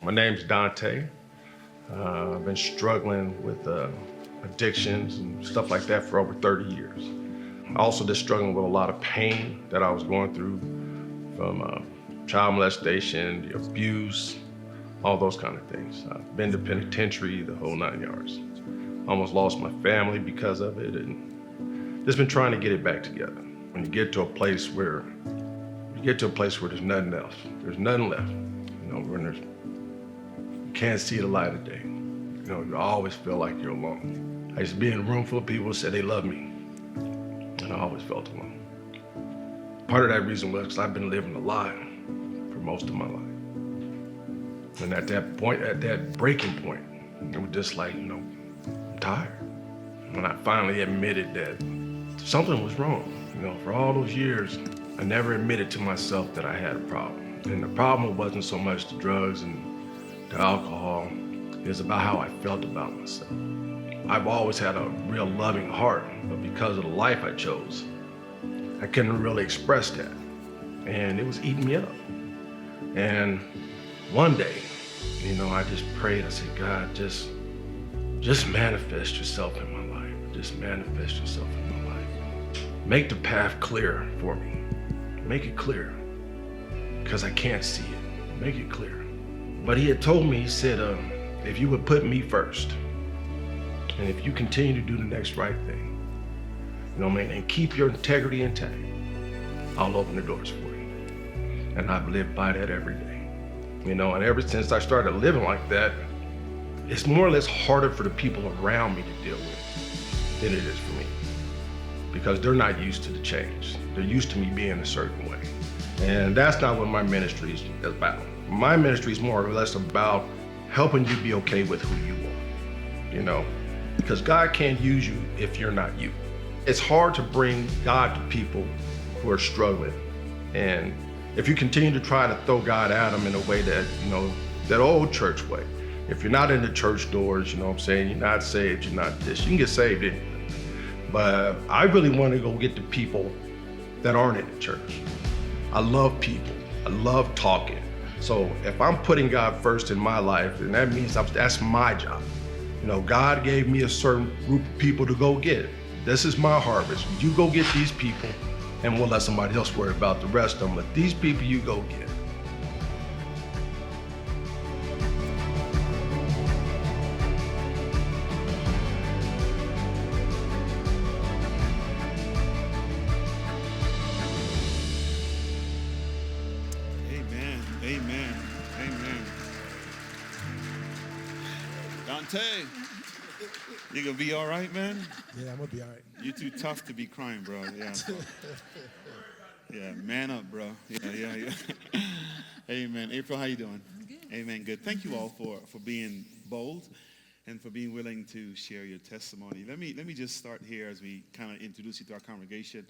My name's Dante. I've been struggling with addictions and stuff like that for over 30 years. I also just struggling with a lot of pain that I was going through from child molestation, the abuse, all those kind of things. I've been to penitentiary, the whole 9 yards. Almost lost my family because of it, and just been trying to get it back together. When you get to a place where there's nothing else, there's nothing left. You can't see the light of day. You always feel like you're alone. I used to be in a room full of people who said they love me, and I always felt alone. Part of that reason was because I've been living a lie for most of my life. And at that point, at that breaking point, it was just like, I'm tired. When I finally admitted that something was wrong, for all those years, I never admitted to myself that I had a problem. And the problem wasn't so much the drugs and the alcohol, it was about how I felt about myself. I've always had a real loving heart, but because of the life I chose, I couldn't really express that. And it was eating me up. And one day, I just prayed, I said, God, just manifest yourself in my life. Just manifest yourself in my life. Make the path clear for me. Make it clear, because I can't see it. Make it clear. But he had told me, he said, if you would put me first, and if you continue to do the next right thing, and keep your integrity intact, I'll open the doors for you. And I've lived by that every day. And ever since I started living like that, it's more or less harder for the people around me to deal with than it is for me. Because they're not used to the change. They're used to me being a certain way. And that's not what my ministry is about. My ministry is more or less about helping you be okay with who you are, because God can't use you if you're not you. It's hard to bring God to people who are struggling. And if you continue to try to throw God at them in a way that, that old church way, if you're not in the church doors, you're not saved, you're not this, you can get saved anyway. But I really want to go get the people that aren't in the church. I love people. I love talking. So if I'm putting God first in my life, then that means that's my job. God gave me a certain group of people to go get. This is my harvest. You go get these people, and we'll let somebody else worry about the rest of them. But these people you go get. Dante, you gonna be all right, man? Yeah, I'm gonna be all right. You're too tough to be crying, bro. Yeah. Yeah, man up, bro. Yeah. Amen. April, how you doing? I'm good. Amen. Good. Thank you all for being bold and for being willing to share your testimony. Let me just start here as we kind of introduce you to our congregation.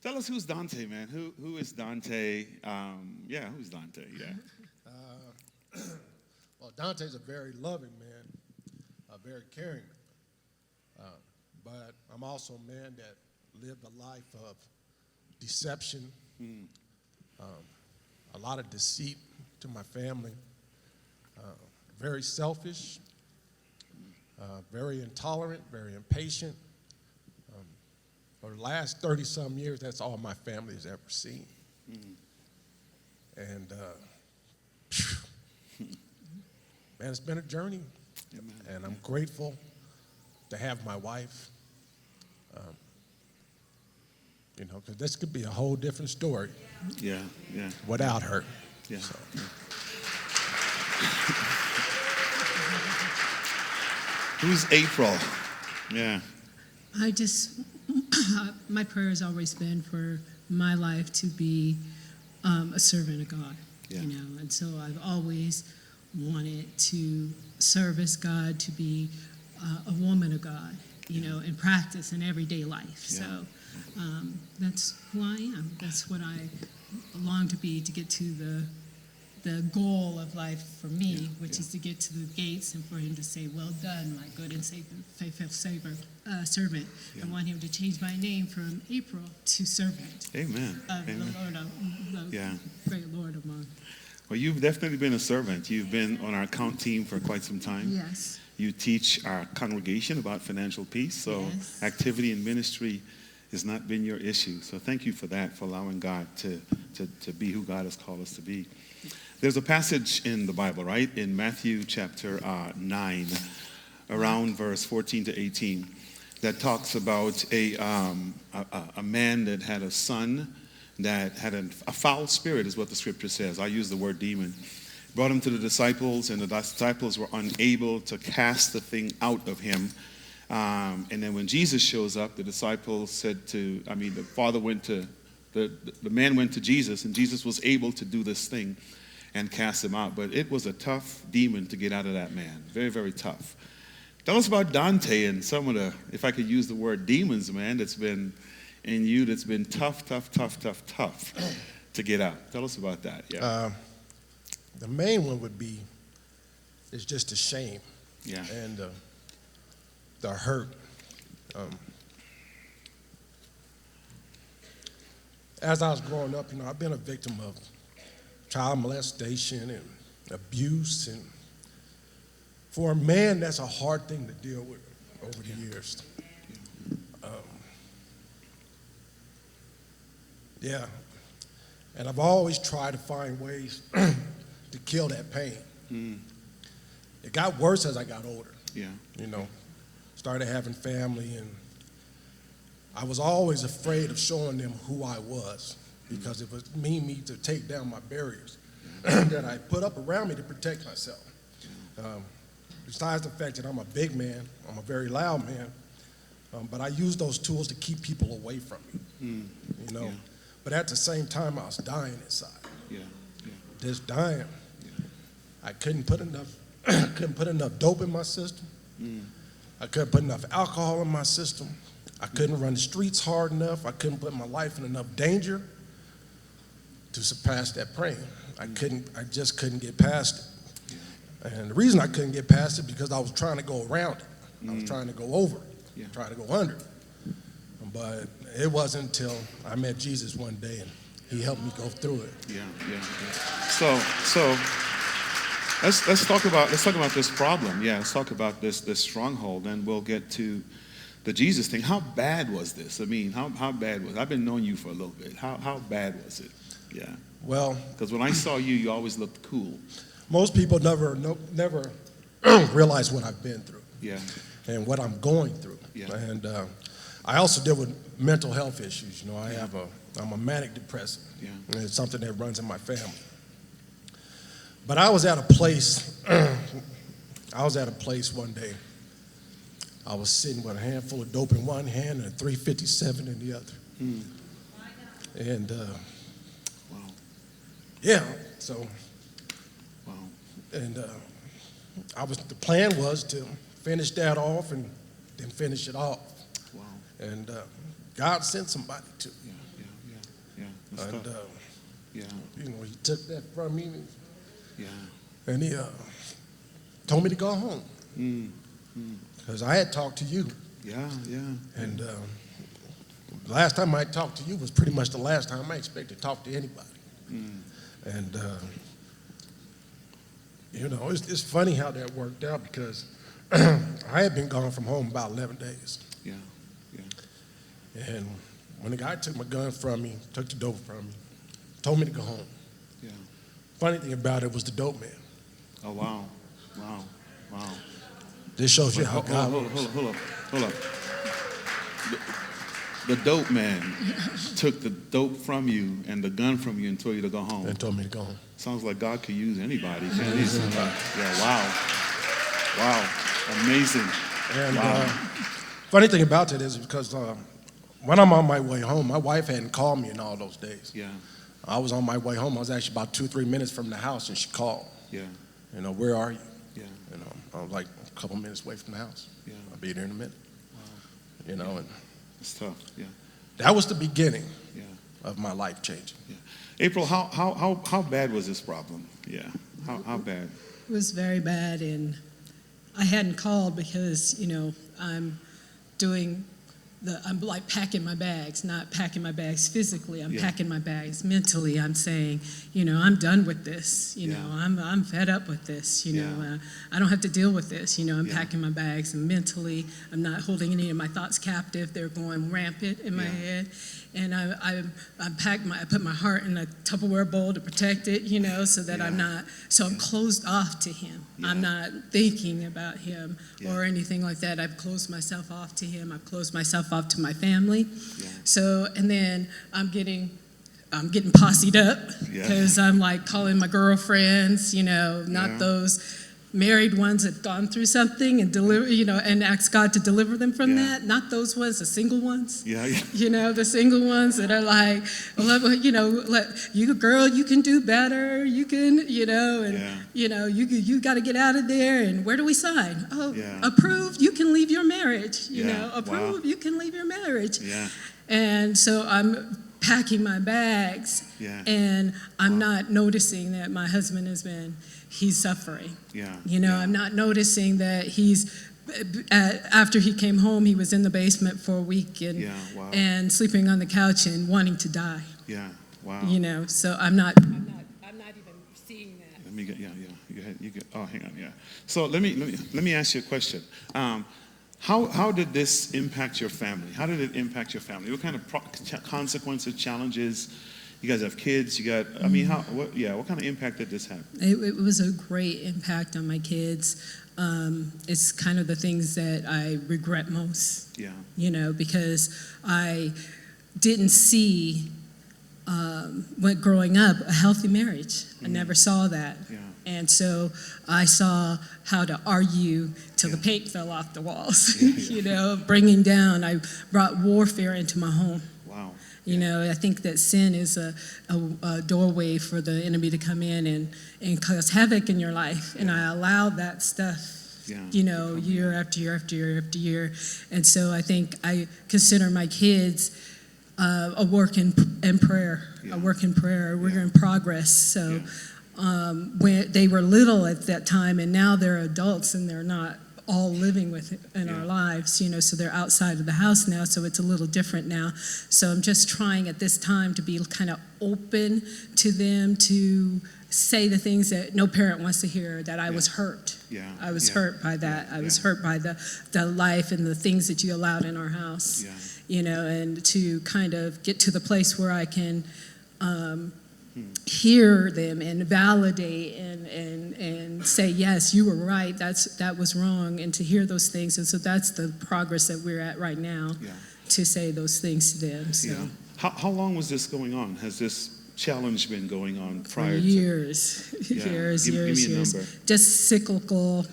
Tell us who's Dante, man. Who is Dante? Who's Dante? Yeah. Well, Dante's a very loving man, very caring. But I'm also a man that lived a life of deception, a lot of deceit to my family, very selfish, very intolerant, very impatient. For the last 30-some years, that's all my family has ever seen. And man, it's been a journey, and I'm grateful to have my wife, because this could be a whole different story. Yeah. Without her. Yeah. So. Who's April? Yeah. My prayer has always been for my life to be a servant of God, and so I've always wanted to service God, to be a woman of God, in practice in everyday life. Yeah. So that's who I am. That's what I long to be, to get to the goal of life for me, which is to get to the gates and for him to say, well done, my good and faithful servant. I want him to change my name from April to servant. Amen. Of Amen. the Lord, the great Lord of mine. Well, you've definitely been a servant. You've been on our account team for quite some time. Yes. You teach our congregation about financial peace. So Yes. activity in ministry has not been your issue. So thank you for that, for allowing God to be who God has called us to be. There's a passage in the Bible, right? In Matthew chapter 9, around verse 14 to 18, that talks about a man that had a son that had a foul spirit, is what the scripture says. I use the word demon. Brought him to the disciples, and the disciples were unable to cast the thing out of him. And then when Jesus shows up, the disciples said the father went to, the man went to Jesus, and Jesus was able to do this thing and cast him out. But it was a tough demon to get out of that man. Very, very tough. Tell us about Dante and some of the, if I could use the word demons, man, that's been in you, that's been tough to get out. Tell us about that. Yeah. The main one would be, is just the shame. Yeah. And the hurt. As I was growing up, I've been a victim of child molestation and abuse, and for a man, that's a hard thing to deal with over the years. Yeah, and I've always tried to find ways to kill that pain. It got worse as I got older. Yeah. Started having family, and I was always afraid of showing them who I was, because it would mean me to take down my barriers that I put up around me to protect myself. Besides the fact that I'm a big man, I'm a very loud man, but I use those tools to keep people away from me, Yeah. But at the same time, I was dying inside. Yeah. Just dying. I couldn't put enough dope in my system. I couldn't put enough alcohol in my system. I couldn't run the streets hard enough. I couldn't put my life in enough danger to surpass that pain. I just couldn't get past it. And the reason I couldn't get past it, because I was trying to go around it. I was trying to go over it, trying to go under it. But it wasn't until I met Jesus one day and he helped me go through it. Yeah. So let's talk about this problem. Yeah, let's talk about this stronghold, and we'll get to the Jesus thing. How bad was this? I mean, how bad was it? I've been knowing you for a little bit. How bad was it? Yeah. Well, because when I saw you, you always looked cool. Most people never realize what I've been through. Yeah. And what I'm going through. Yeah. And I also deal with mental health issues. I'm a manic depressive. Yeah. And it's something that runs in my family. But I was at a place. One day. I was sitting with a handful of dope in one hand and a 357 in the other. And wow. Yeah. So. Wow. And the plan was to finish that off and then finish it off. Wow. And God sent somebody to me. Yeah. And yeah. He took that from me. Yeah. And he told me to go home. Because I had talked to you. Yeah. And the last time I talked to you was pretty much the last time I expected to talk to anybody. And it's funny how that worked out, because I had been gone from home about 11 days. Yeah. And when the guy took my gun from me, took the dope from me, told me to go home. Yeah. Funny thing about it was the dope man. Oh, wow. This shows you how God works. Hold up. The dope man took the dope from you and the gun from you and told you to go home. And told me to go home. Sounds like God could use anybody. Can't he? Yeah, wow. Amazing. And funny thing about it is because when I'm on my way home, my wife hadn't called me in all those days. Yeah. I was on my way home. I was actually about 2-3 minutes from the house, and she called. Yeah. Where are you? Yeah. I was like a couple minutes away from the house. Yeah. I'll be there in a minute. Wow. And it's tough. Yeah. that was the beginning Yeah. of my life changing. Yeah. April, how bad was this problem? Yeah. How bad? It was very bad, and I hadn't called because, I'm doing I'm like packing my bags, not packing my bags physically. I'm Yeah. packing my bags mentally. I'm saying, I'm done with this. Yeah. I'm fed up with this. Yeah. I don't have to deal with this. I'm Yeah. packing my bags, and mentally, I'm not holding any of my thoughts captive. They're going rampant in my Yeah. head, and I put my heart in a Tupperware bowl to protect it. So that Yeah. I'm not. So I'm closed off to Him. Yeah. I'm not thinking about Him Yeah. or anything like that. I've closed myself off to Him. I've closed myself off to my family. Yeah. So, and then I'm getting posseed up Yeah. because I'm like calling my girlfriends, not Yeah. those married ones that have gone through something and and ask God to deliver them from Yeah. that. Not those ones, the single ones. Yeah, yeah. The single ones that are like, you girl, you can do better. You can, you got to get out of there. And where do we sign? Oh, Yeah. approved. You can leave your marriage. Yeah. Approved. Wow. You can leave your marriage. Yeah. And so I'm packing my bags, Yeah. and I'm not noticing that my husband he's suffering. Yeah. I'm not noticing that after he came home, he was in the basement for a week and Yeah, wow. and sleeping on the couch and wanting to die. Yeah. Wow. So I'm not even seeing that. Let me get, yeah. You go ahead. You get. Oh, hang on. Yeah. So let me ask you a question. How did this impact your family? How did it impact your family? What kind of consequences, challenges? You guys have kids. You got. I mean, what kind of impact did this have? It was a great impact on my kids. It's kind of the things that I regret most. Yeah. Because I didn't see, when growing up, a healthy marriage. I never saw that. Yeah. And so I saw how to argue till the Yeah. paint fell off the walls, Yeah. bringing down. I brought warfare into my home. Wow. I think that sin is a doorway for the enemy to come in and cause havoc in your life. And I allowed that stuff, Yeah. year after year after year after year. And so I think I consider my kids a work in prayer, Yeah. a work in prayer. We're Yeah. in progress. So when they were little at that time, and now they're adults and they're not all living in our lives, so they're outside of the house now, so it's a little different now. So I'm just trying at this time to be kind of open to them, to say the things that no parent wants to hear, that I was hurt. Yeah. I was Yeah. hurt by that. I was hurt by the life and the things that you allowed in our house. Yeah. And to kind of get to the place where I can hear them and validate and say, yes, you were right, that was wrong, and to hear those things. And so that's the progress that we're at right now, Yeah. to say those things to them. So Yeah. How long was this going on? Has this challenge been going on for prior years, Yeah. years, Give me a years. number. Just cyclical,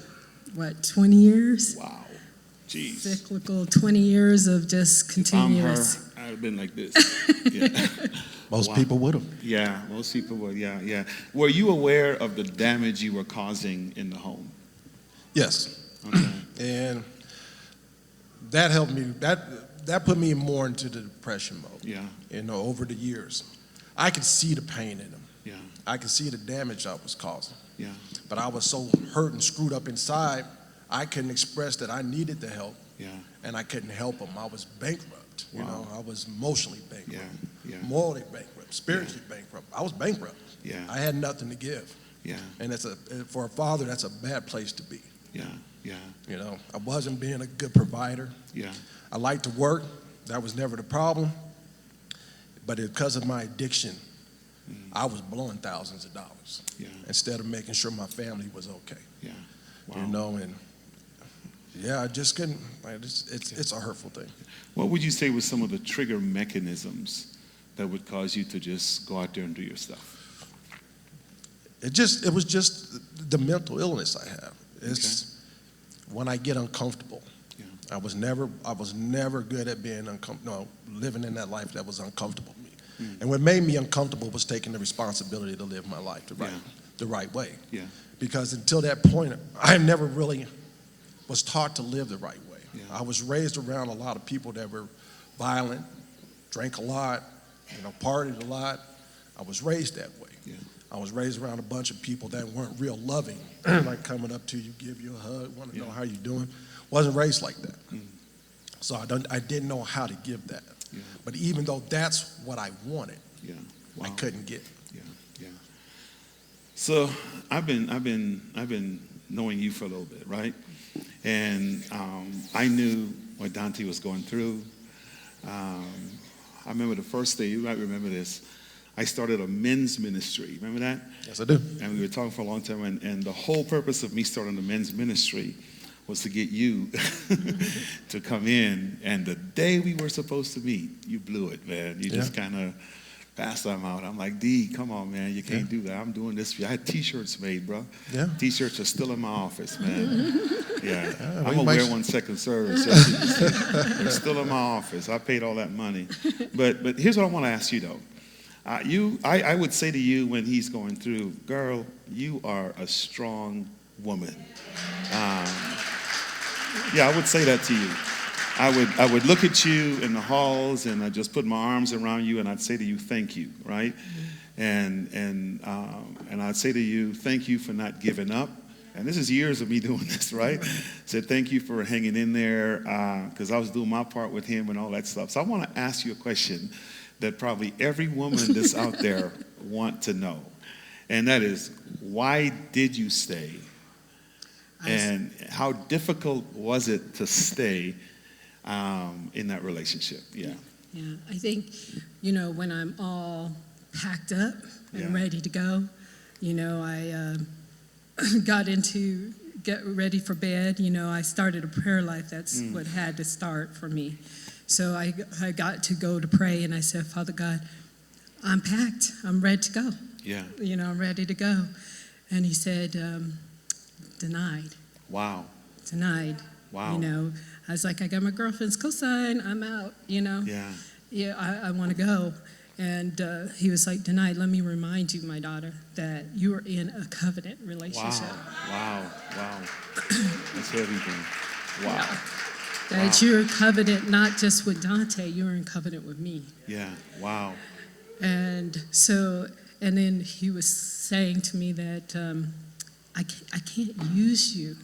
20 years? to? Wow. Jeez. Cyclical 20 years of just I'm continuous. her. I've been like this. Yeah. Most Wow. people would have. Yeah, most people would. Yeah. Were you aware of the damage you were causing in the home? Yes. Okay. And that helped me. That put me more into the depression mode. Yeah. Over the years, I could see the pain in them. Yeah. I could see the damage I was causing. Yeah. But I was so hurt and screwed up inside, I couldn't express that I needed the help, Yeah. and I couldn't help them. I was bankrupt. Wow. I was emotionally bankrupt, Yeah. morally bankrupt, spiritually bankrupt. I was bankrupt. Yeah. I had nothing to give, Yeah. and for a father, that's a bad place to be. Yeah. Yeah. I wasn't being a good provider. Yeah. I liked to work. That was never the problem. But because of my addiction, I was blowing thousands of dollars Yeah. instead of making sure my family was okay. Yeah. Wow. And I just couldn't. It's a hurtful thing. What would you say was some of the trigger mechanisms that would cause you to just go out there and do your stuff? It was just the mental illness I have. It's when I get uncomfortable. Yeah. I was never good at being uncomfortable. Living in that life that was uncomfortable to me. And what made me uncomfortable was taking the responsibility to live my life the right way. Yeah. Because until that point, I never really was taught to live the right way. Yeah. I was raised around a lot of people that were violent, drank a lot, partied a lot. I was raised that way. Yeah. I was raised around a bunch of people that weren't real loving, like coming up to you, give you a hug, want to know how you're doing. Wasn't raised like that. So I didn't know how to give that. Yeah. But even though that's what I wanted, Yeah. I Wow. couldn't get. Yeah. Yeah. So I've been knowing you for a little bit, right? And I knew what Dante was going through. I remember the first day, you might remember this, I started a men's ministry. Remember that? Yes, I do. And we were talking for a long time, and the whole purpose of me starting the men's ministry was to get you to come in. And the day we were supposed to meet, you blew it, man. You just kind of passed them out. I'm like, D, come on, man. You can't do that. I'm doing this for you. I had T-shirts made, bro. Yeah. T-shirts are still in my office, man. Yeah. I'm going to wear one second service. They're still in my office. I paid all that money. But here's what I want to ask you, though. I would say to you when he's going through, girl, you are a strong woman. Yeah, I would say that to you. I would look at you in the halls and I'd just put my arms around you and I'd say to you, thank you, right? And I'd say to you, thank you for not giving up. And this is years of me doing this, right? Said thank you for hanging in there because I was doing my part with him and all that stuff. So I want to ask you a question that probably every woman that's out there want to know. And that is, why did you stay? And how difficult was it to stay in that relationship? Yeah. Yeah, I think, when I'm all packed up and ready to go, I get ready for bed. I started a prayer life. That's what had to start for me. So I got to go to pray, and I said, Father God, I'm packed. I'm ready to go. Yeah. I'm ready to go. And he said, denied. Wow. Denied. Wow. I was like, I got my girlfriend's cosign. I'm out, Yeah. Yeah, I want to go. And he was like, denied. Let me remind you, my daughter, that you are in a covenant relationship. Wow. That's heavy, man. Wow. Yeah. That you're in covenant not just with Dante, you're in covenant with me. Yeah, wow. And then he was saying to me that I can't use you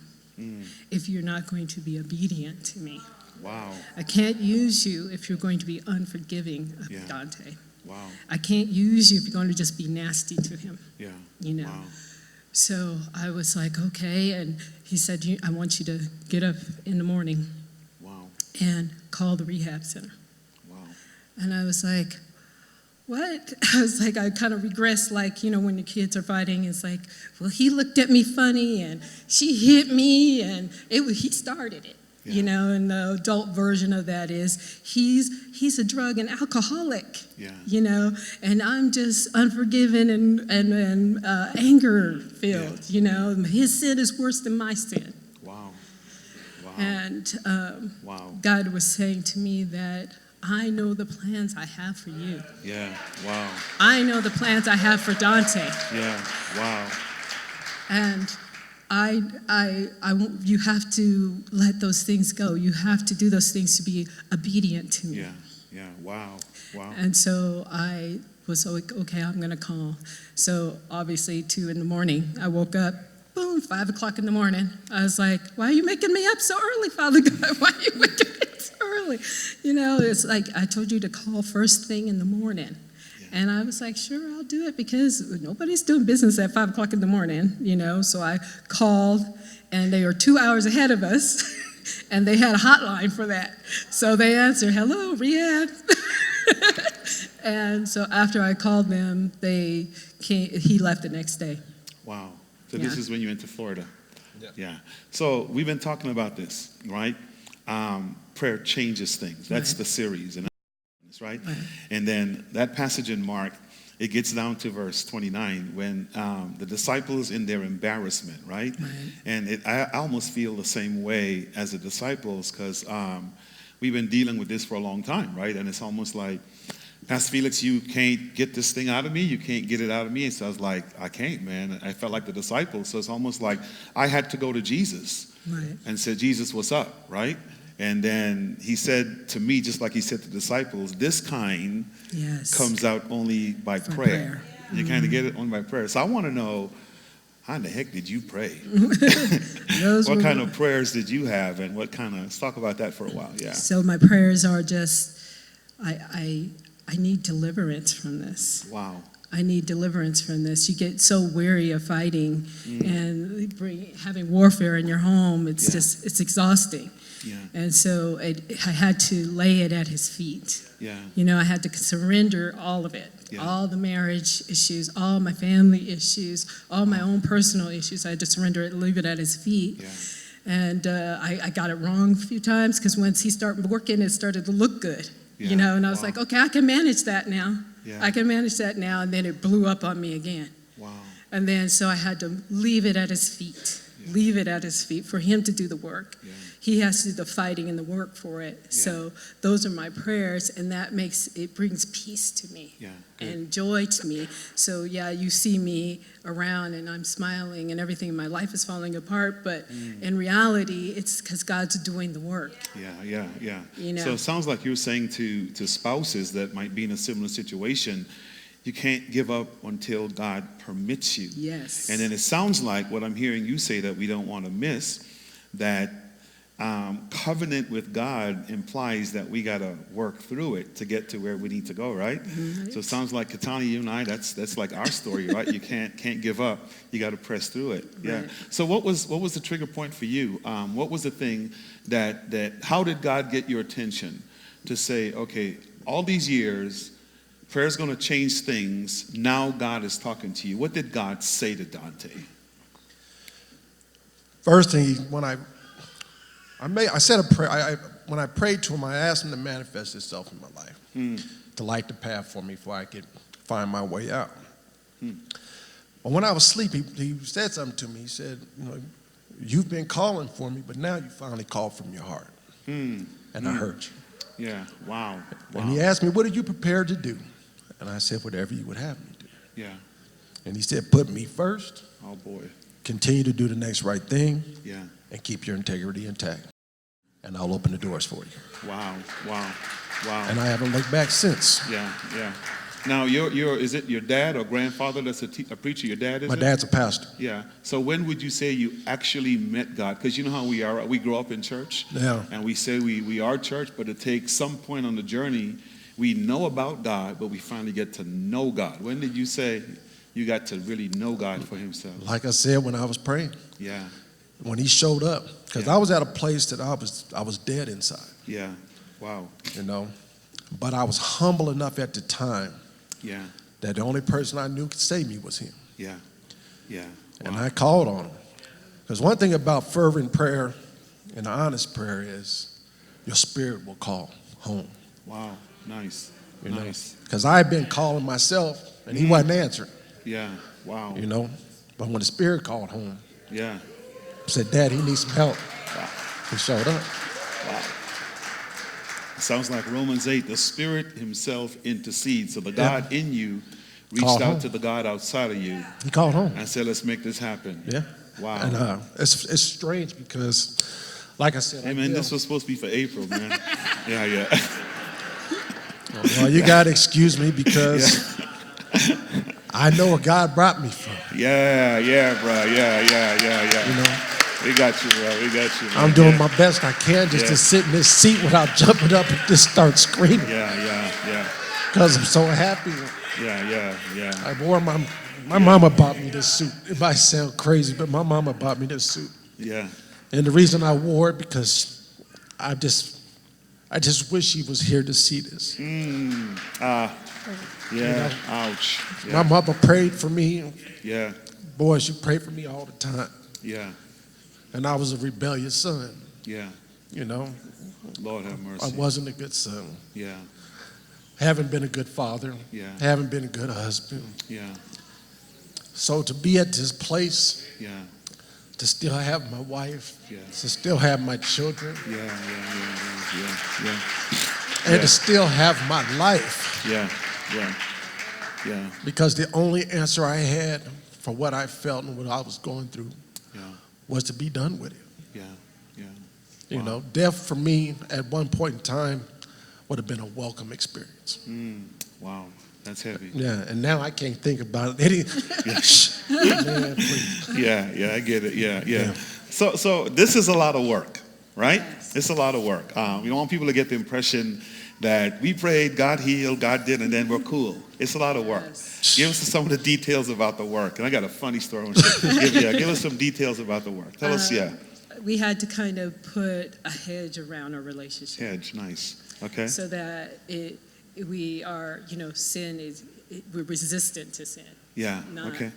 if you're not going to be obedient to me. Wow. I can't use you if you're going to be unforgiving of Dante. Wow. I can't use you if you're going to just be nasty to him. Yeah. Wow. So I was like, okay. And he said, I want you to get up in the morning and call the rehab center. Wow. And I was like, what? I was like, I kind of regressed, like, when the kids are fighting, it's like, well, he looked at me funny and she hit me and he started it. And the adult version of that is he's a drug and alcoholic. Yeah. And I'm just unforgiven and anger filled. His sin is worse than my sin. Wow. And God was saying to me that I know the plans I have for you. Yeah, wow. I know the plans I have for Dante. Yeah, wow. And you have to let those things go. You have to do those things to be obedient to me. Yeah, wow. And so I was like, okay, I'm going to call. So obviously 2 a.m, I woke up. Boom, 5 o'clock in the morning. I was like, why are you making me up so early, Father God? Why are you making me up so early? It's like, I told you to call first thing in the morning. Yeah. And I was like, sure, I'll do it because nobody's doing business at 5 o'clock in the morning, So I called, and they were 2 hours ahead of us, and they had a hotline for that. So they answered, hello, rehab. And so after I called them, he left the next day. Wow. So this is when you went to Florida. Yeah. So we've been talking about this, right? Prayer changes things. That's the series, and right? And then that passage in Mark, it gets down to verse 29 when the disciples in their embarrassment, right? And I almost feel the same way as the disciples because we've been dealing with this for a long time, right? And it's almost like, Pastor Felix, you can't get this thing out of me. You can't get it out of me. And so I was like, I can't, man. I felt like the disciples. So it's almost like I had to go to Jesus and said, Jesus, what's up, right? And then he said to me, just like he said to the disciples, this kind comes out only by prayer. You kind of get it only by prayer. So I want to know, how in the heck did you pray? Those What were- kind of prayers did you have, and let's talk about that for a while. Yeah. So my prayers are just, I need deliverance from this. Wow. I need deliverance from this. You get so weary of fighting and having warfare in your home. It's just, it's exhausting. Yeah. And so I had to lay it at his feet. Yeah. You know, I had to surrender all of it, Yeah. all the marriage issues, all my family issues, all my own personal issues. I had to surrender it, leave it at his feet. Yeah. And I got it wrong a few times because once he started working, it started to look good. Yeah. You know, and I was Wow. like, okay, I can manage that now. Yeah. I can manage that now. And then it blew up on me again. Wow. And then so I had to leave it at his feet, leave it at his feet for him to do the work. Yeah. He has to do the fighting and the work for it. Yeah. So those are my prayers, and that brings peace to me Yeah. Good. and joy to me. So yeah, you see me around and I'm smiling and everything in my life is falling apart, but in reality, it's because God's doing the work. Yeah. You know. So it sounds like you're saying to spouses that might be in a similar situation, you can't give up until God permits you. Yes. And then it sounds like what I'm hearing you say that we don't want to miss, that covenant with God implies that we got to work through it to get to where we need to go, right? Mm-hmm. So it sounds like Kotane, you and I, that's like our story, right? You can't give up. You got to press through it. Yeah. Right. So what was the trigger point for you? What was the thing that how did God get your attention to say, okay, all these years, prayer's going to change things. Now God is talking to you. What did God say to Dante? First thing, when I said a prayer. When I prayed to him, I asked him to manifest himself in my life, to light the path for me before I could find my way out. But when I was asleep, he said something to me. He said, you know, you've been calling for me, but now you finally called from your heart. And I heard you. Yeah. Wow. And he asked me, what are you prepared to do? And I said, whatever you would have me do. Yeah. And he said, put me first, Oh boy. continue to do the next right thing, Yeah. and keep your integrity intact. And I'll open the doors for you. Wow. And I haven't looked back since. Yeah. Now, is it your dad or grandfather that's a preacher? Your dad is? My dad's a pastor. Yeah. So when would you say you actually met God? Because you know how we are. We grow up in church. Yeah. And we say we are church, but it takes some point on the journey. We know about God, but we finally get to know God. When did you say you got to really know God for himself? Like I said, when I was praying, Yeah. when he showed up, because Yeah. I was at a place that I was dead inside, Yeah. Wow. you know. But I was humble enough at the time Yeah. that the only person I knew could save me was him. Yeah. Yeah. And Wow. I called on him. Because one thing about fervent prayer and honest prayer is your spirit will call home. Wow. Nice. You know, Nice. because I had been calling myself and he wasn't answering, Yeah. Wow. you know. But when the spirit called home, Yeah. said, Dad, he needs some help. Wow. He showed up. Wow. It sounds like Romans 8, the Spirit himself intercedes. So the God in you reached Called out home. to the God outside of you He called home. and said, let's make this happen. Yeah. Wow. And it's strange because, like I said, Hey, man, this was supposed to be for April, man. Yeah. well, you got to excuse me because I know where God brought me from. Yeah, bro. Yeah. You know, We got you, bro. We got you, man. I'm doing my best I can just Yeah. to sit in this seat without jumping up and just start screaming Yeah. because I'm so happy. Yeah. I wore my mama bought me this suit. It might sound crazy, but my mama bought me this suit. Yeah. And the reason I wore it because I just wish he was here to see this. Yeah. Ouch. My Yeah. mother prayed for me. Yeah. Boy, she prayed for me all the time. Yeah. And I was a rebellious son, Yeah. you know. Lord have mercy. I wasn't a good son. Yeah. Haven't been a good father. Yeah. Haven't been a good husband. Yeah. So to be at this place, Yeah. to still have my wife, Yeah. to still have my children, Yeah. and to still have my life, Yeah. because the only answer I had for what I felt and what I was going through Yeah. was to be done with it. Yeah. You know, death for me at one point in time would have been a welcome experience. Wow, that's heavy. Yeah, and now I can't think about it. Man, please. Yeah, I get it. Yeah. Yeah. So this is a lot of work, right? Yes. It's a lot of work. We don't want people to get the impression that we prayed, God healed, God did, and then we're cool. It's a lot of work. Yes. Give us some of the details about the work. And I got a funny story I want to give us some details about the work. Tell us, We had to kind of put a hedge around our relationship. Hedge, nice. Okay. So that we are, sin is, we're resistant to sin. Yeah, Not- okay.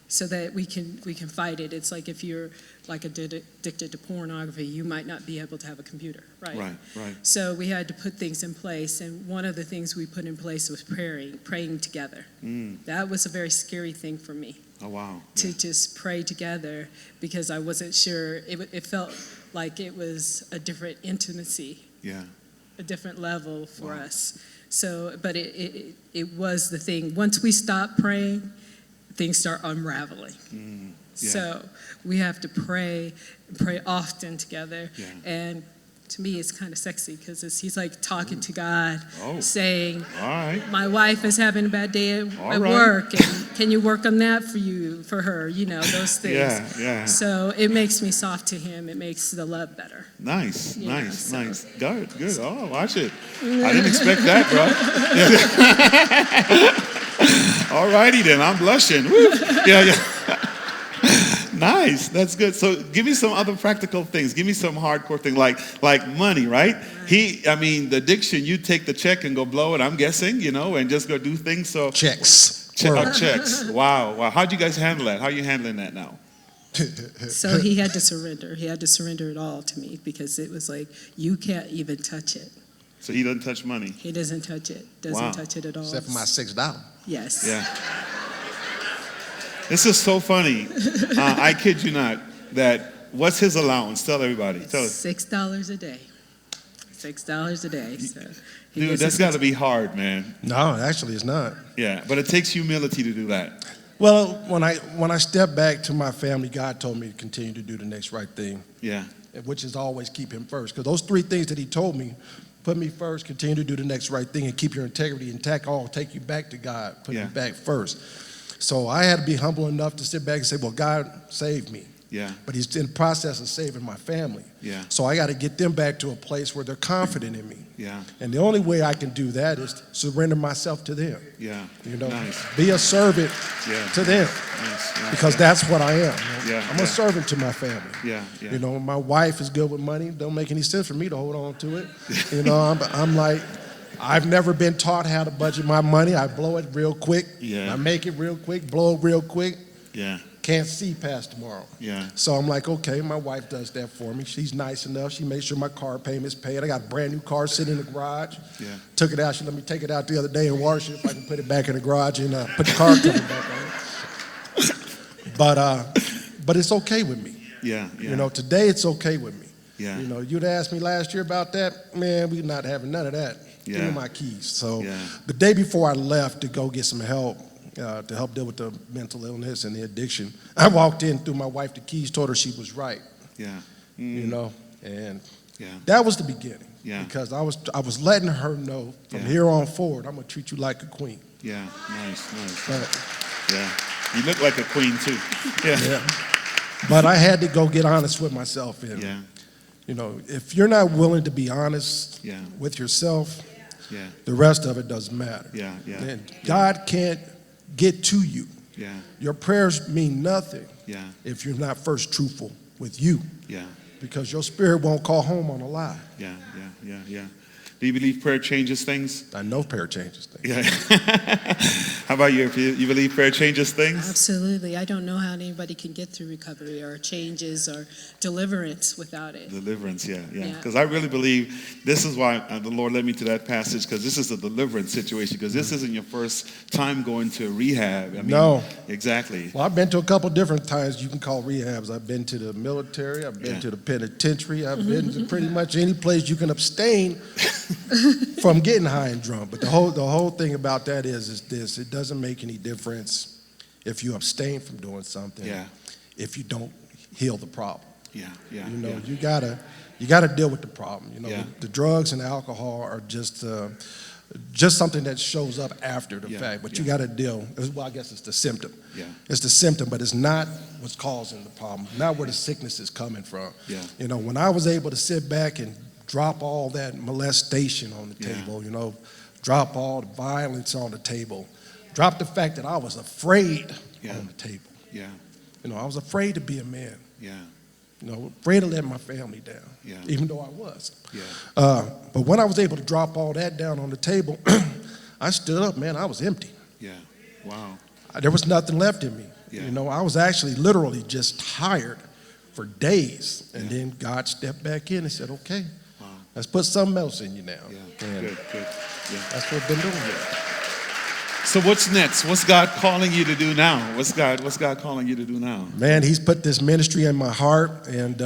So that we can fight it. It's like if you're like addicted to pornography, you might not be able to have a computer, right? Right. So we had to put things in place, and one of the things we put in place was praying together. That was a very scary thing for me. Oh, wow. To just pray together, because I wasn't sure. It felt like it was a different intimacy, Yeah. a different level for Wow. us. So, but it was the thing. Once we stop praying, things start unraveling. Yeah. So we have to pray often together. Yeah. And to me, it's kind of sexy because he's like talking to God, Oh. saying, All right. my wife is having a bad day at All right. work, and can you work on that for her, those things. Yeah. So it makes me soft to him. It makes the love better. Nice. Yeah, so- Good. Oh, watch it. I didn't expect that, bro. All righty then. I'm blushing. Woo. Yeah. Nice. That's good. So give me some other practical things. Give me some hardcore thing like money, right? The addiction, you take the check and go blow it, I'm guessing, and just go do things. So Checks. checks. Wow. How'd you guys handle that? How are you handling that now? So he had to surrender. He had to surrender it all to me, because it was like, you can't even touch it. So he doesn't touch money. He doesn't touch it. Doesn't Wow. touch it at all. Except for my $6. Yes. Yeah. This is so funny. I kid you not. What's his allowance? Tell everybody. Tell us. $6 a day. $6 a day. So he Dude, gets that's his- got to be hard, man. No, actually it's not. Yeah, but it takes humility to do that. Well, when I step back to my family, God told me to continue to do the next right thing, Yeah. which is always keep him first. Because those three things that he told me, put me first, continue to do the next right thing, and keep your integrity intact, all take you back to God, put Yeah. you back first. So I had to be humble enough to sit back and say, well, God saved me. Yeah. But he's in the process of saving my family. Yeah. So I got to get them back to a place where they're confident in me. Yeah. And the only way I can do that is surrender myself to them. Yeah. Nice. Be a servant to them. Nice. Because that's what I am. Yeah, I'm a servant to my family. Yeah. My wife is good with money. Don't make any sense for me to hold on to it. I'm like, I've never been taught how to budget my money. I blow it real quick. Yeah. I make it real quick, blow it real quick. Yeah. Can't see past tomorrow. Yeah. So I'm like, okay, my wife does that for me. She's nice enough. She makes sure my car payment's paid. I got a brand new car sitting in the garage. Yeah. Took it out. She let me take it out the other day and wash it if I can put it back in the garage and put the car cover back on it. But it's okay with me. Yeah. Today it's okay with me. Yeah. You'd asked me last year about that. Man, we're not having none of that. Give Yeah. me my keys. So Yeah. the day before I left to go get some help, to help deal with the mental illness and the addiction, I walked in, threw my wife the keys, told her she was right. Yeah. And Yeah. that was the beginning. Yeah. Because I was letting her know from Yeah. here on forward, I'm gonna treat you like a queen. Yeah. Nice. But, Yeah. You look like a queen too. Yeah. but I had to go get honest with myself. And, Yeah. if you're not willing to be honest Yeah. with yourself, Yeah. the rest of it doesn't matter. Yeah. And God can't get to you. Yeah. Your prayers mean nothing Yeah. if you're not first truthful with you, Yeah. because your spirit won't call home on a lie. Yeah. Do you believe prayer changes things? I know prayer changes things. Yeah. How about you? You believe prayer changes things? Absolutely. I don't know how anybody can get through recovery or changes or deliverance without it. Deliverance, yeah. Yeah. Because I really believe this is why the Lord led me to that passage, because this is a deliverance situation, because this isn't your first time going to rehab. No. Exactly. Well, I've been to a couple different times you can call rehabs. I've been to the military. I've been Yeah. to the penitentiary. I've been to pretty much any place you can abstain from getting high and drunk. But the whole thing about that is this: it doesn't make any difference if you abstain from doing something. Yeah. If you don't heal the problem. Yeah. You gotta deal with the problem. Yeah. The drugs and alcohol are just just something that shows up after the Yeah, fact, but yeah. you got to deal. Well, I guess it's the symptom. Yeah. It's the symptom, but it's not what's causing the problem, not where the sickness is coming from. Yeah. You know, when I was able to sit back and drop all that molestation on the Yeah. table, you know, drop all the violence on the table, drop the fact that I was afraid Yeah. on the table. Yeah. You know, I was afraid to be a man. Yeah. You know, afraid to let my family down, Yeah. even though I was. Yeah. But when I was able to drop all that down on the table, I stood up, man, I was empty. Yeah. Wow. There was nothing left in me. Yeah. You know, I was actually literally just tired for days. And Yeah. then God stepped back in and said, okay, Wow. let's put something else in you now. Yeah. And Good. Good. Yeah. that's what I've been doing. So what's next? What's God calling you to do now? What's God calling you to do now? Man, he's put this ministry in my heart, and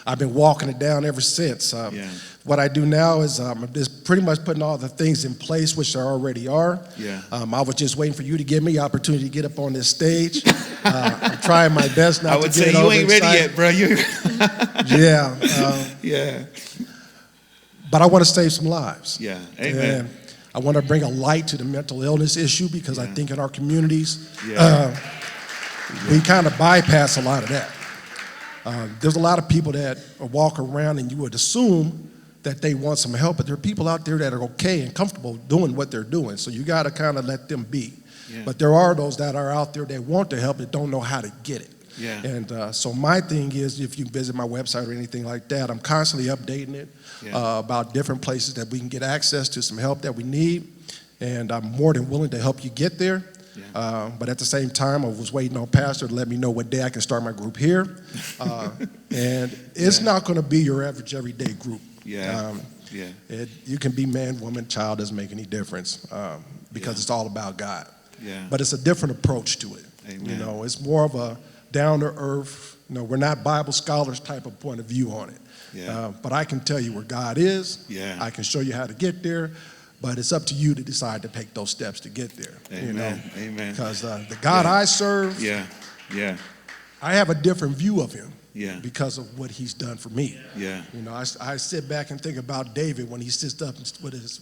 I've been walking it down ever since. Yeah. What I do now is I'm just pretty much putting all the things in place, which there already are. Yeah. I was just waiting for you to give me the opportunity to get up on this stage. I'm trying my best not I to would get say you ain't ready overexcited. yet, bro. You Yeah. Yeah. But I want to save some lives. Yeah. Amen. And I want to bring a light to the mental illness issue because I Yeah. think in our communities, Yeah. we kind of bypass a lot of that. There's a lot of people that walk around and you would assume that they want some help, but there are people out there that are okay and comfortable doing what they're doing. So you got to kind of let them be. Yeah. But there are those that are out there that want the help that don't know how to get it. Yeah. And so my thing is, if you visit my website or anything like that, I'm constantly updating it Yeah. about different places that we can get access to some help that we need. And I'm more than willing to help you get there. Yeah. But at the same time, I was waiting on Pastor to let me know what day I can start my group here. And it's Yeah. not going to be your average everyday group. Yeah. Yeah. You can be man, woman, child, doesn't make any difference because Yeah. it's all about God. Yeah. But it's a different approach to it. Amen. You know, it's more of a down to earth. You know, we're not Bible scholars type of point of view on it. Yeah. But I can tell you where God is. Yeah. I can show you how to get there. But it's up to you to decide to take those steps to get there. Amen. You know, Amen. because the God Yeah. I serve, Yeah. Yeah. I have a different view of him. Yeah. Because of what he's done for me. Yeah. You know, I sit back and think about David when he sits up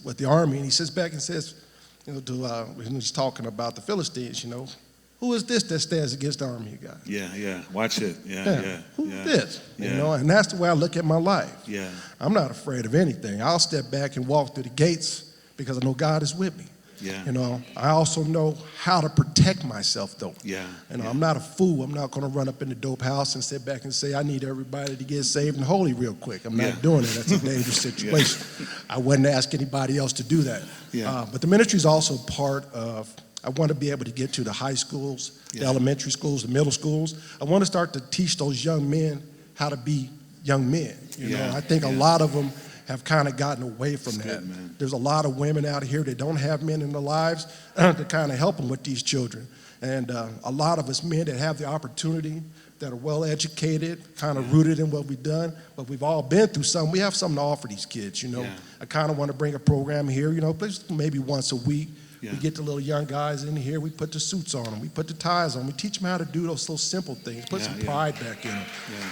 with the army, and he sits back and says, you know, when he's talking about the Philistines, you know, who is this that stands against the army of God? Yeah. Yeah. Watch it. Yeah. Yeah, Yeah. who's Yeah. this? You Yeah. know, and that's the way I look at my life. Yeah. I'm not afraid of anything. I'll step back and walk through the gates because I know God is with me. Yeah. You know, I also know how to protect myself, though. Yeah. You know, Yeah. I'm not a fool. I'm not going to run up in the dope house and sit back and say, I need everybody to get saved and holy real quick. I'm Yeah. not doing it. That's a dangerous situation. I wouldn't ask anybody else to do that. Yeah. But the ministry is also part of, I want to be able to get to the high schools, the Yeah. elementary schools, the middle schools. I want to start to teach those young men how to be young men. You Yeah. know, I think a lot of them have kind of gotten away from That's that. good, man. There's a lot of women out here that don't have men in their lives to kind of help them with these children. And a lot of us men that have the opportunity, that are well educated, kind of rooted in what we've done, but we've all been through something. We have something to offer these kids, you know. Yeah. I kind of want to bring a program here, you know, maybe once a week. Yeah. We get the little young guys in here, we put the suits on them, we put the ties on them, we teach them how to do those little simple things, put Yeah, some yeah. pride back in them.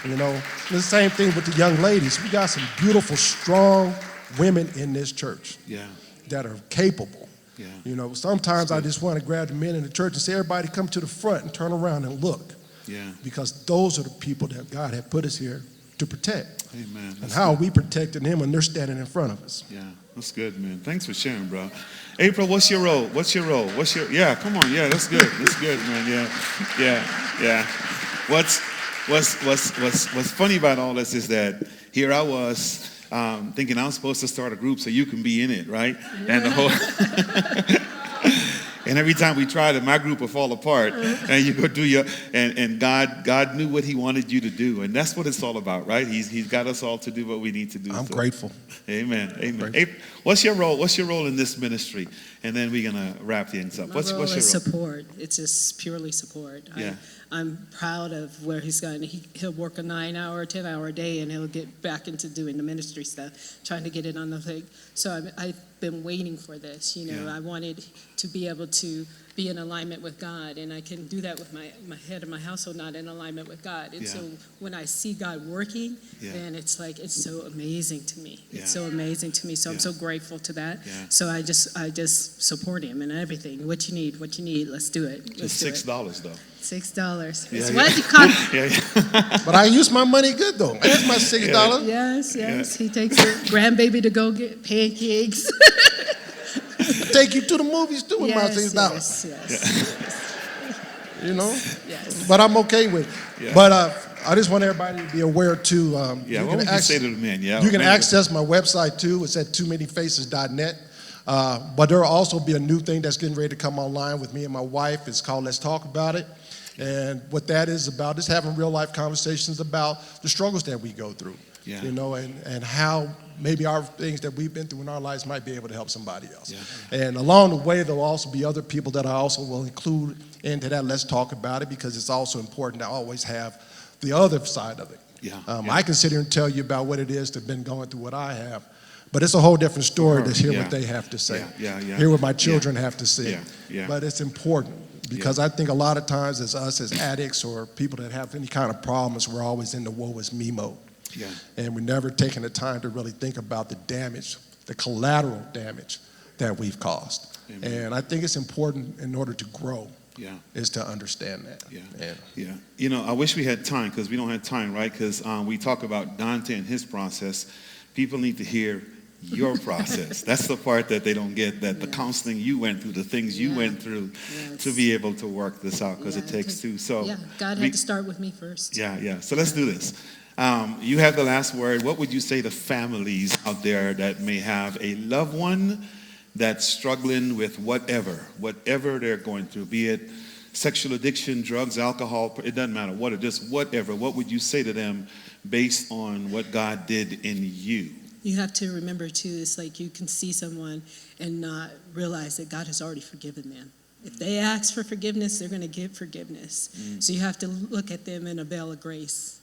Yeah. You know, and the same thing with the young ladies. We got some beautiful, strong women in this church Yeah. that are capable. Yeah. You know, sometimes I just want to grab the men in the church and say, everybody come to the front and turn around and look. Yeah. Because those are the people that God had put us here to protect. Amen. And how are we protecting them when they're standing in front of us? Yeah, that's good, man. Thanks for sharing, bro. April, what's your role? Yeah, come on. Yeah, that's good. That's good, man. Yeah. What's funny about all this is that here I was thinking I'm supposed to start a group so you can be in it, right? And the whole and every time we tried it, my group would fall apart. And you go do and God knew what He wanted you to do, and that's what it's all about, right? He's got us all to do what we need to do. I'm grateful. Amen. Grateful. April, what's your role? What's your role in this ministry? And then we're gonna wrap things up. My What's role your role? is support. It's just purely support. Yeah. I'm proud of where he's going. He'll work a 9-hour, 10-hour day, and he'll get back into doing the ministry stuff, trying to get it on the thing. So been waiting for this. Yeah. I wanted to be able to be in alignment with God, and I can do that with my head of my household not in alignment with God. And Yeah. so when I see God working, Yeah. then it's like it's so amazing to me. Yeah. It's so amazing to me. So I'm Yeah. so grateful to that. Yeah. So I just support him and everything. What you need, let's do it. Let's Just do $6 though. it. $6. Yeah, It's yeah. what you cost. Yeah, yeah. But I use my money good, though. I use my $6. Yes. He takes the grandbaby to go get pancakes. Take you to the movies, too, with my $6. Yes. You know? Yes. But I'm okay with it. Yeah. But I just want everybody to be aware, too. Yeah, what would you say to the men? Yeah, you can maybe- access my website, too. It's at toomanyfaces.net. But there will also be a new thing that's getting ready to come online with me and my wife. It's called Let's Talk About It. And what that is about is having real-life conversations about the struggles that we go through. Yeah. You know, and how maybe our things that we've been through in our lives might be able to help somebody else. Yeah. And along the way, there will also be other people that I also will include into that Let's Talk About It, because it's also important to always have the other side of it. Yeah. I can sit here and tell you about what it is to have been going through what I have, but it's a whole different story to hear Yeah. what they have to say, Yeah. hear what my children have to say. Yeah. But it's important, because I think a lot of times as us as addicts or people that have any kind of problems, we're always in the woe is me mode. Yeah. And we're never taking the time to really think about the damage, the collateral damage that we've caused. Amen. And I think it's important in order to grow Yeah. is to understand that. Yeah. And Yeah. You know, I wish we had time, because we don't have time, right? Because we talk about Dante and his process. People need to hear your process. That's the part that they don't get, that the Yes. counseling you went through, the things you Yeah. went through Yes. to be able to work this out, because Yeah, it takes two. So yeah, God we- had to start with me first. Yeah. So let's do this. You have the last word. What would you say to families out there that may have a loved one that's struggling with whatever they're going through, be it sexual addiction, drugs, alcohol, it doesn't matter what, it just whatever. What would you say to them based on what God did in you? You have to remember, too, it's like you can see someone and not realize that God has already forgiven them. If they ask for forgiveness, they're going to get forgiveness. So you have to look at them in a veil of grace,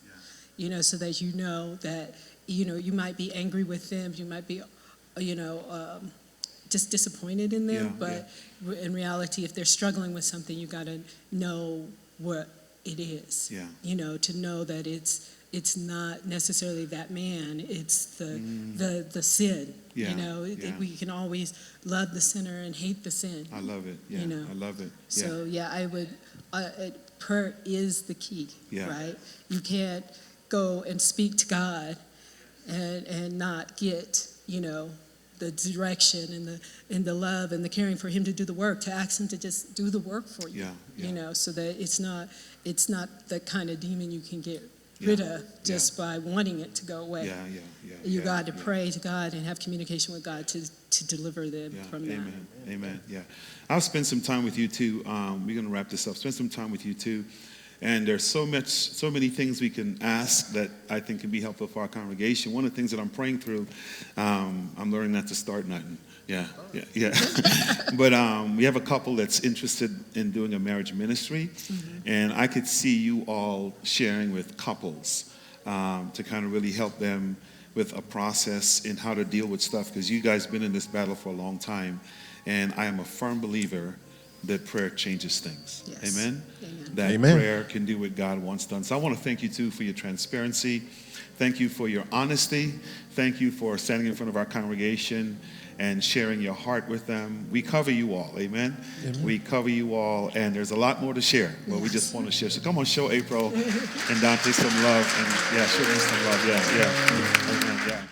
so that you know that, you might be angry with them, you might be, just disappointed in them, but in reality, if they're struggling with something, you got to know what it is. Yeah. To know that it's not necessarily that man, it's the sin. Yeah, We can always love the sinner and hate the sin. I love it. Yeah, I love it. Yeah. So I would. Prayer is the key. Yeah. Right. You can't go and speak to God and not get the direction and the love and the caring for Him to do the work, to ask Him to just do the work for you. So that it's not the kind of demon you can get rid of just by wanting it to go away. You got to pray to God and have communication with God to deliver them from that. Amen. Yeah. I'll spend some time with you too. We're going to wrap this up. Spend some time with you too. And there's so many things we can ask that I think can be helpful for our congregation. One of the things that I'm praying through, I'm learning not to start nothing. Yeah. But we have a couple that's interested in doing a marriage ministry, and I could see you all sharing with couples to kind of really help them with a process in how to deal with stuff, because you guys have been in this battle for a long time, and I am a firm believer that prayer changes things. Yes. Amen? Amen. That Amen. prayer can do what God wants done. So I want to thank you too for your transparency. Thank you for your honesty. Thank you for standing in front of our congregation and sharing your heart with them. We cover you all. Amen? We cover you all, and there's a lot more to share, but we just want to share. So come on, show April and Dante some love, and show them some love. Yeah.